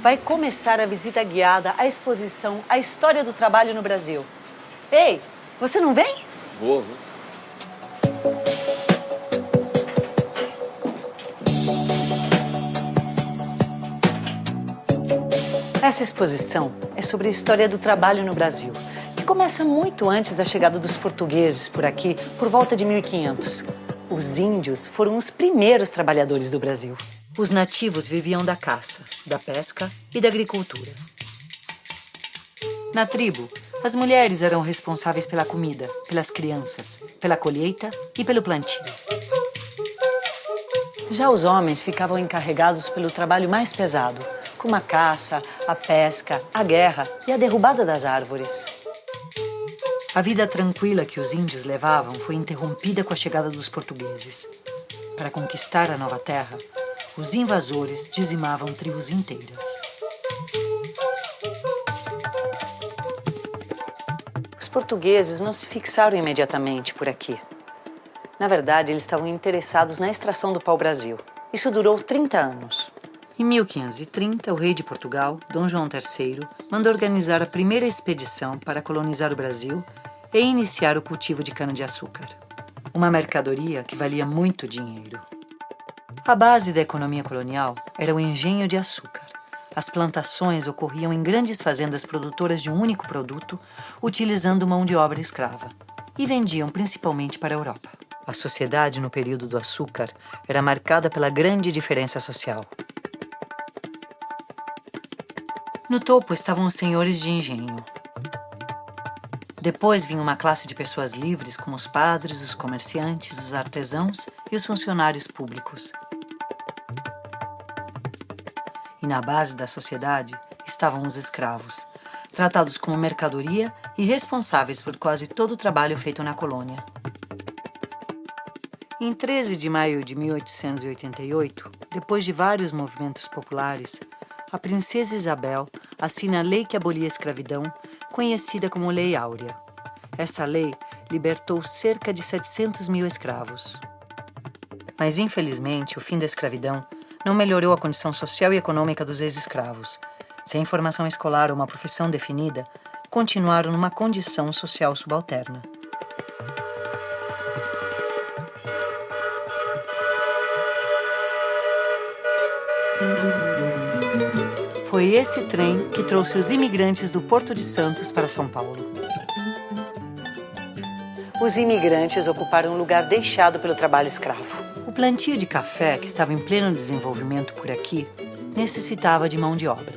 vai começar a visita guiada à exposição A História do Trabalho no Brasil. Ei, você não vem? Vou. Essa exposição é sobre a história do trabalho no Brasil, que começa muito antes da chegada dos portugueses por aqui, por volta de 1500. Os índios foram os primeiros trabalhadores do Brasil. Os nativos viviam da caça, da pesca e da agricultura. Na tribo, as mulheres eram responsáveis pela comida, pelas crianças, pela colheita e pelo plantio. Já os homens ficavam encarregados pelo trabalho mais pesado, como a caça, a pesca, a guerra e a derrubada das árvores. A vida tranquila que os índios levavam foi interrompida com a chegada dos portugueses. Para conquistar a nova terra, os invasores dizimavam tribos inteiras. Os portugueses não se fixaram imediatamente por aqui. Na verdade, eles estavam interessados na extração do pau-brasil. Isso durou 30 anos. Em 1530, o rei de Portugal, Dom João III, mandou organizar a primeira expedição para colonizar o Brasil e iniciar o cultivo de cana-de-açúcar. Uma mercadoria que valia muito dinheiro. A base da economia colonial era o engenho de açúcar. As plantações ocorriam em grandes fazendas produtoras de um único produto, utilizando mão de obra escrava, e vendiam principalmente para a Europa. A sociedade no período do açúcar era marcada pela grande diferença social. No topo estavam os senhores de engenho. Depois vinha uma classe de pessoas livres, como os padres, os comerciantes, os artesãos e os funcionários públicos. E na base da sociedade estavam os escravos, tratados como mercadoria e responsáveis por quase todo o trabalho feito na colônia. Em 13 de maio de 1888, depois de vários movimentos populares, a princesa Isabel assina a lei que abolia a escravidão, conhecida como Lei Áurea. Essa lei libertou cerca de 700 mil escravos. Mas, infelizmente, o fim da escravidão não melhorou a condição social e econômica dos ex-escravos. Sem formação escolar ou uma profissão definida, continuaram numa condição social subalterna. Foi esse trem que trouxe os imigrantes do Porto de Santos para São Paulo. Os imigrantes ocuparam um lugar deixado pelo trabalho escravo. O plantio de café, que estava em pleno desenvolvimento por aqui, necessitava de mão de obra.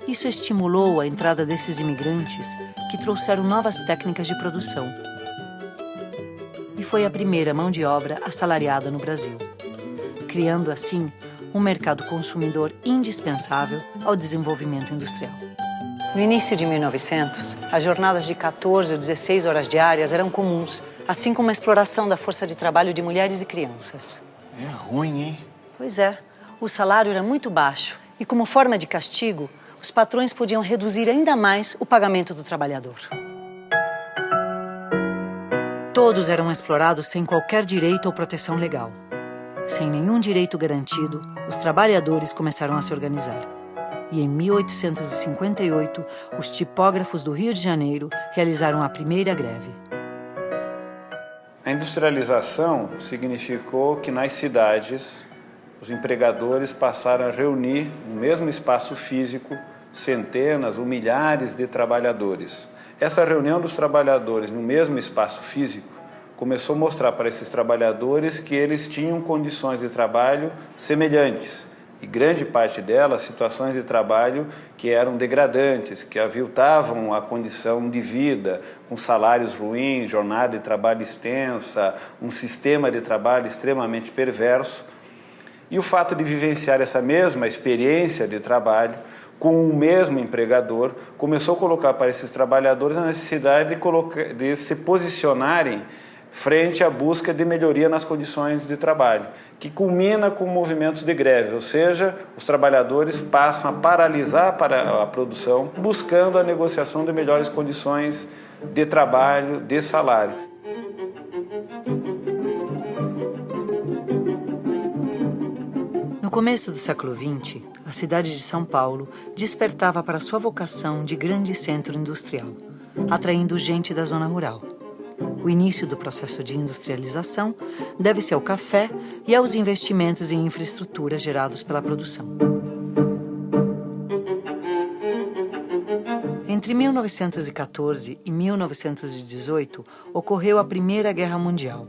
Isso estimulou a entrada desses imigrantes que trouxeram novas técnicas de produção. E foi a primeira mão de obra assalariada no Brasil, criando assim um mercado consumidor indispensável ao desenvolvimento industrial. No início de 1900, as jornadas de 14 ou 16 horas diárias eram comuns, assim como a exploração da força de trabalho de mulheres e crianças. É ruim, hein? Pois é, o salário era muito baixo e, como forma de castigo, os patrões podiam reduzir ainda mais o pagamento do trabalhador. Todos eram explorados sem qualquer direito ou proteção legal. Sem nenhum direito garantido, os trabalhadores começaram a se organizar. E em 1858, os tipógrafos do Rio de Janeiro realizaram a primeira greve. A industrialização significou que nas cidades os empregadores passaram a reunir no mesmo espaço físico centenas ou milhares de trabalhadores. Essa reunião dos trabalhadores no mesmo espaço físico começou a mostrar para esses trabalhadores que eles tinham condições de trabalho semelhantes e grande parte delas situações de trabalho que eram degradantes, que aviltavam a condição de vida, com salários ruins, jornada de trabalho extensa, um sistema de trabalho extremamente perverso. E o fato de vivenciar essa mesma experiência de trabalho com o mesmo empregador começou a colocar para esses trabalhadores a necessidade de se posicionarem frente à busca de melhoria nas condições de trabalho, que culmina com movimentos de greve, ou seja, os trabalhadores passam a paralisar para a produção, buscando a negociação de melhores condições de trabalho, de salário. No começo do século XX, a cidade de São Paulo despertava para sua vocação de grande centro industrial, atraindo gente da zona rural. O início do processo de industrialização deve-se ao café e aos investimentos em infraestrutura gerados pela produção. Entre 1914 e 1918, ocorreu a Primeira Guerra Mundial.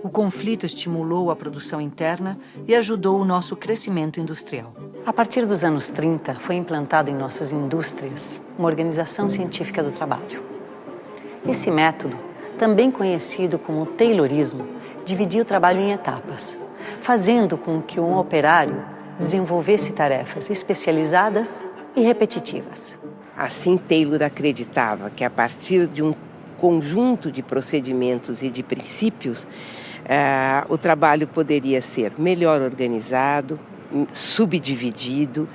O conflito estimulou a produção interna e ajudou o nosso crescimento industrial. A partir dos anos 30, foi implantada em nossas indústrias uma organização científica do trabalho. Esse método, também conhecido como Taylorismo, dividia o trabalho em etapas, fazendo com que um operário desenvolvesse tarefas especializadas e repetitivas. Assim, Taylor acreditava que a partir de um conjunto de procedimentos e de princípios, o trabalho poderia ser melhor organizado, subdividido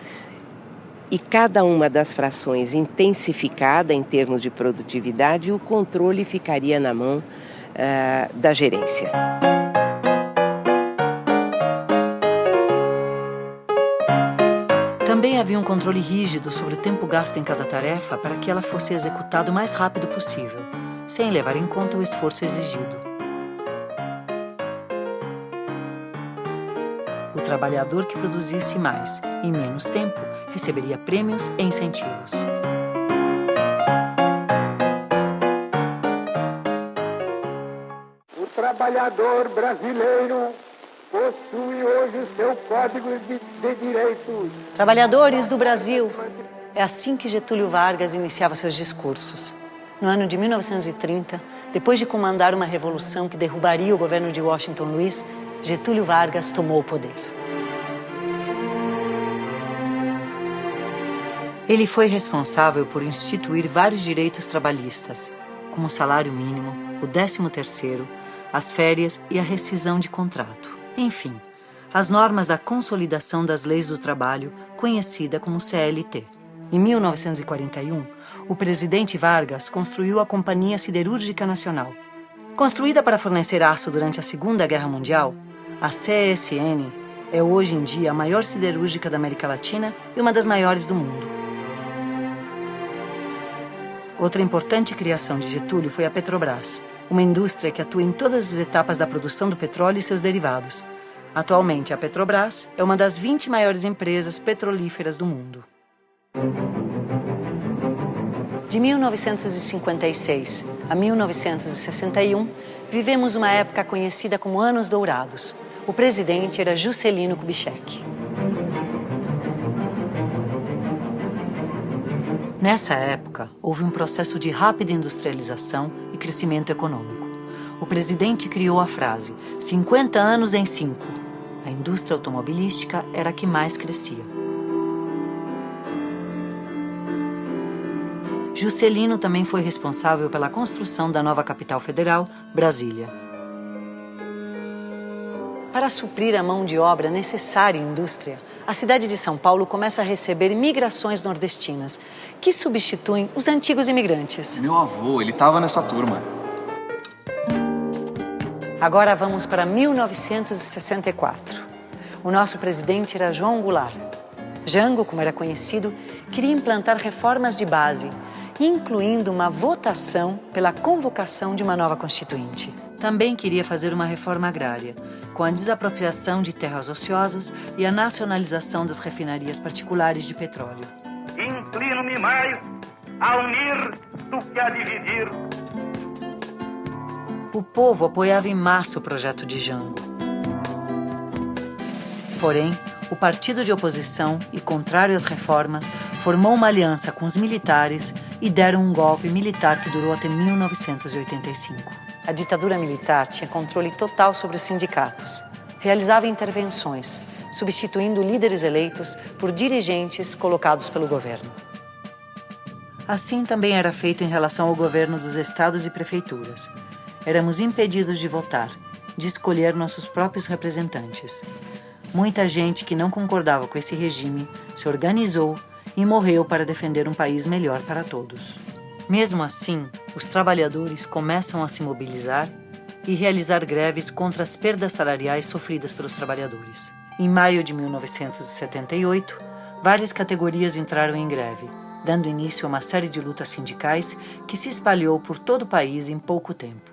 e cada uma das frações intensificada em termos de produtividade, e o controle ficaria na mão da gerência. Também havia um controle rígido sobre o tempo gasto em cada tarefa para que ela fosse executada o mais rápido possível, sem levar em conta o esforço exigido. O trabalhador que produzisse mais em menos tempo receberia prêmios e incentivos. O trabalhador brasileiro possui hoje o seu Código de Direitos. Trabalhadores do Brasil! É assim que Getúlio Vargas iniciava seus discursos. No ano de 1930, depois de comandar uma revolução que derrubaria o governo de Washington Luiz, Getúlio Vargas tomou o poder. Ele foi responsável por instituir vários direitos trabalhistas, como o salário mínimo, o 13º, as férias e a rescisão de contrato. Enfim, as normas da Consolidação das Leis do Trabalho, conhecida como CLT. Em 1941, o presidente Vargas construiu a Companhia Siderúrgica Nacional. Construída para fornecer aço durante a Segunda Guerra Mundial, a CSN é hoje em dia a maior siderúrgica da América Latina e uma das maiores do mundo. Outra importante criação de Getúlio foi a Petrobras, uma indústria que atua em todas as etapas da produção do petróleo e seus derivados. Atualmente, a Petrobras é uma das 20 maiores empresas petrolíferas do mundo. De 1956 a 1961, vivemos uma época conhecida como Anos Dourados. O presidente era Juscelino Kubitschek. Nessa época, houve um processo de rápida industrialização e crescimento econômico. O presidente criou a frase 50 anos em 5. A indústria automobilística era a que mais crescia. Juscelino também foi responsável pela construção da nova capital federal, Brasília. Para suprir a mão de obra necessária em indústria, a cidade de São Paulo começa a receber migrações nordestinas, que substituem os antigos imigrantes. Meu avô, ele estava nessa turma. Agora vamos para 1964. O nosso presidente era João Goulart. Jango, como era conhecido, queria implantar reformas de base, incluindo uma votação pela convocação de uma nova Constituinte. Também queria fazer uma reforma agrária, com a desapropriação de terras ociosas e a nacionalização das refinarias particulares de petróleo. Inclino-me mais a unir do que a dividir. O povo apoiava em massa o projeto de Jango. Porém, o partido de oposição e contrário às reformas formou uma aliança com os militares e deram um golpe militar que durou até 1985. A ditadura militar tinha controle total sobre os sindicatos. Realizava intervenções, substituindo líderes eleitos por dirigentes colocados pelo governo. Assim também era feito em relação ao governo dos estados e prefeituras. Éramos impedidos de votar, de escolher nossos próprios representantes. Muita gente que não concordava com esse regime se organizou e morreu para defender um país melhor para todos. Mesmo assim, os trabalhadores começam a se mobilizar e realizar greves contra as perdas salariais sofridas pelos trabalhadores. Em maio de 1978, várias categorias entraram em greve, dando início a uma série de lutas sindicais que se espalhou por todo o país em pouco tempo.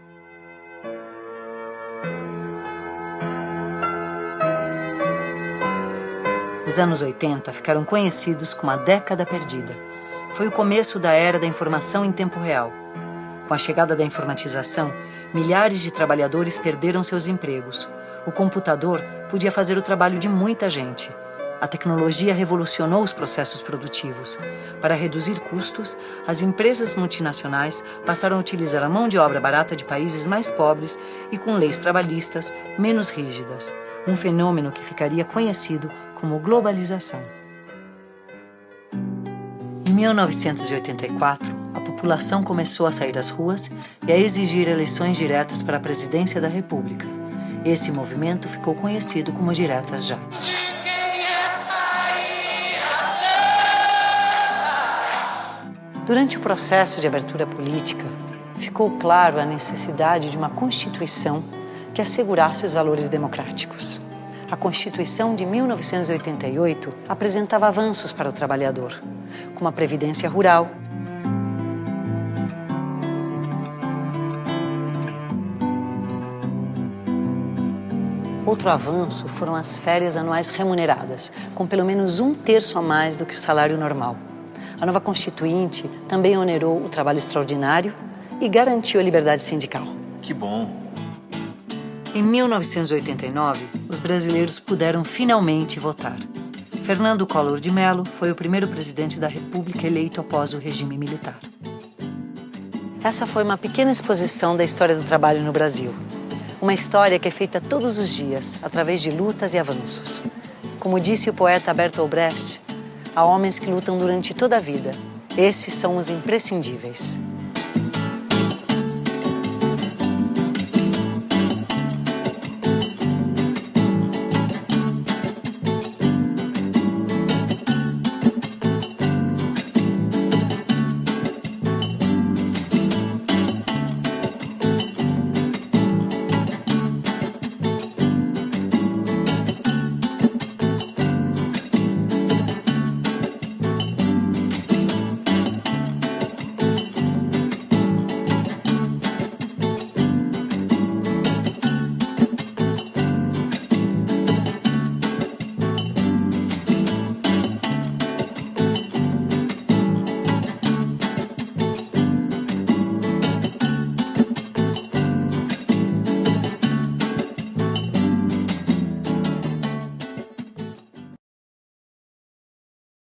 Os anos 80 ficaram conhecidos como a década perdida. Foi o começo da era da informação em tempo real. Com a chegada da informatização, milhares de trabalhadores perderam seus empregos. O computador podia fazer o trabalho de muita gente. A tecnologia revolucionou os processos produtivos. Para reduzir custos, as empresas multinacionais passaram a utilizar a mão de obra barata de países mais pobres e com leis trabalhistas menos rígidas. Um fenômeno que ficaria conhecido como globalização. Em 1984, a população começou a sair às ruas e a exigir eleições diretas para a presidência da República. Esse movimento ficou conhecido como Diretas Já. Durante o processo de abertura política, ficou claro a necessidade de uma Constituição que assegurasse os valores democráticos. A Constituição de 1988 apresentava avanços para o trabalhador, como a previdência rural, Outro avanço foram as férias anuais remuneradas, com pelo menos 1/3 a mais do que o salário normal. A nova Constituinte também onerou o trabalho extraordinário e garantiu a liberdade sindical. Que bom! Em 1989, os brasileiros puderam finalmente votar. Fernando Collor de Mello foi o primeiro presidente da República eleito após o regime militar. Essa foi uma pequena exposição da história do trabalho no Brasil. Uma história que é feita todos os dias, através de lutas e avanços. Como disse o poeta Bertolt Brecht, há homens que lutam durante toda a vida. Esses são os imprescindíveis.